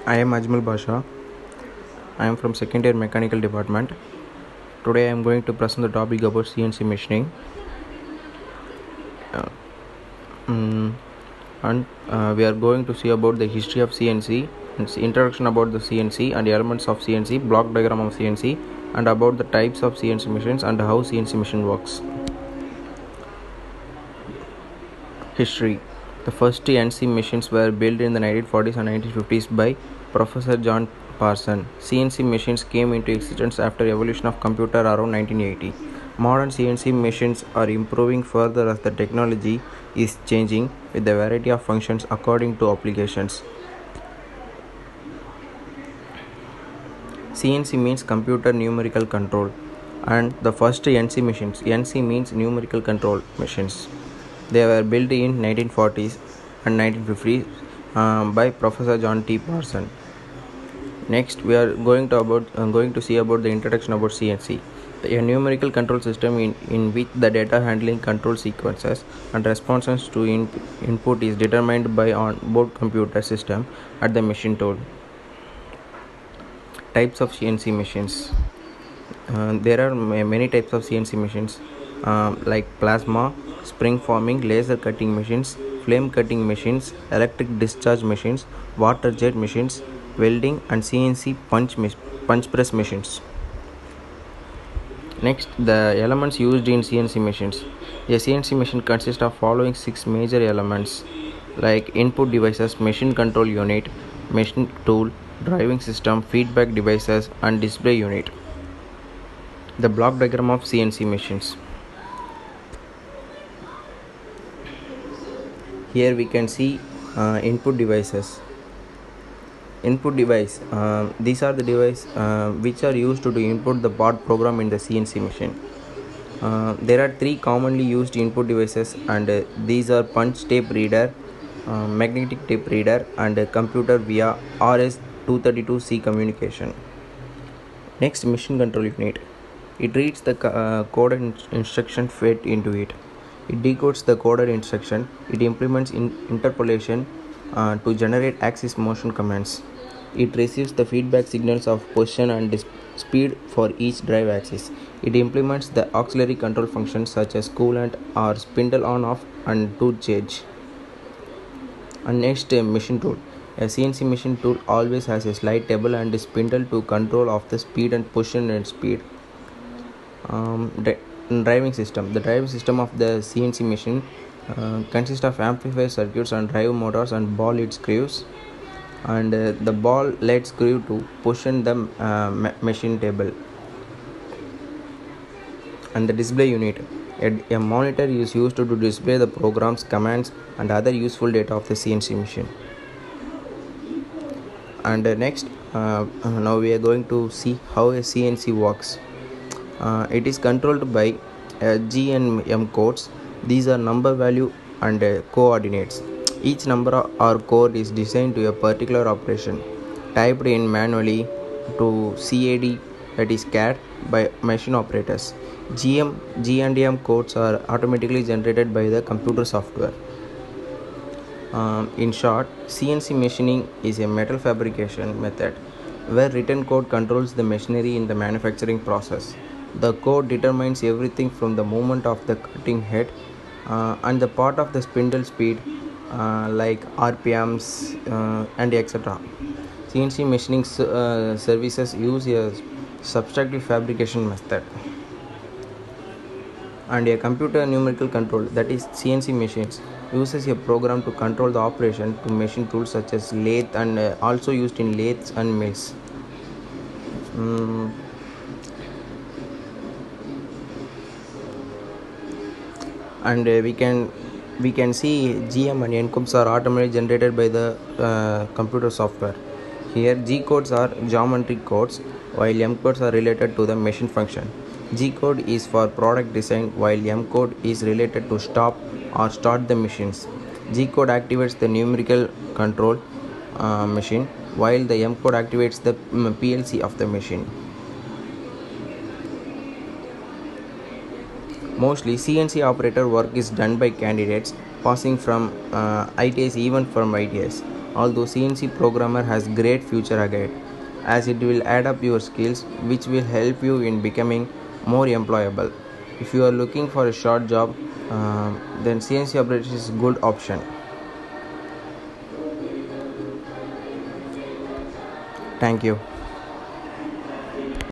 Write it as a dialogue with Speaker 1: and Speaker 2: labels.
Speaker 1: I am Ajmal Basha. I am from second year mechanical department. Today I am going to present the topic about CNC machining. We are going to see about the history of CNC, introduction about the CNC and the elements of CNC, block diagram of CNC, and about the types of CNC machines and how CNC machine works. History. The first CNC machines were built in the 1940s and 1950s by Professor John Parson. CNC machines came into existence after evolution of computer around 1980. Modern CNC machines are improving further as the technology is changing with a variety of functions according to applications. CNC means computer numerical control, and the first NC machines. NC means numerical control machines. They were built in 1940s and 1950s by Professor John T. Parson. Next, we are going to see about the introduction about CNC. A numerical control system in which the data handling control sequences and responses to input is determined by on-board computer system at the machine tool. Types of CNC machines. There are many types of CNC machines like plasma, spring forming, laser cutting machines, flame cutting machines, electric discharge machines, water jet machines, welding, and CNC punch press machines. Next, the elements used in CNC machines. A CNC machine consists of following 6 major elements like input devices, machine control unit, machine tool, driving system, feedback devices, and display unit. The block diagram of CNC machines. Here we can see input devices. Input device. These are the devices which are used to input the part program in the CNC machine. There are 3 commonly used input devices, and these are punch tape reader, magnetic tape reader, and computer via RS-232C communication. Next, machine control unit. It reads the coded instruction fed into it. It decodes the coded instruction. It implements interpolation to generate axis motion commands. It receives the feedback signals of position and speed for each drive axis. It implements the auxiliary control functions such as coolant or spindle on-off and tooth change. And next, machine tool. A CNC machine tool always has a slide table and a spindle to control of the speed and position and speed. Driving system. The driving system of the CNC machine consists of amplifier circuits and drive motors and ball lead screws, and the ball lead screw to position the machine table. And the display unit. A monitor is used to display the programs, commands, and other useful data of the CNC machine. And next, now we are going to see how a CNC works. It is controlled by G and M codes. These are number, value, and coordinates. Each number or code is designed to a particular operation, typed in manually to CAD, that is CAD, by machine operators. G and M codes are automatically generated by the computer software. In short, CNC machining is a metal fabrication method where written code controls the machinery in the manufacturing process. The code determines everything from the movement of the cutting head and the part of the spindle speed like RPMs and etc. CNC machining services use a subtractive fabrication method. And a computer numerical control, that is CNC machines, uses a program to control the operation to machine tools such as lathe, and also used in lathes and mills. And we can see GM and N codes are automatically generated by the computer software. Here G codes are geometric codes, while M codes are related to the machine function. G code is for product design, while M code is related to stop or start the machines. G code activates the numerical control machine, while the M code activates the PLC of the machine. Mostly CNC operator work is done by candidates passing from ITIs, even from ITIs. Although CNC programmer has great future ahead, as it will add up your skills which will help you in becoming more employable. If you are looking for a short job, then CNC operator is a good option. Thank you.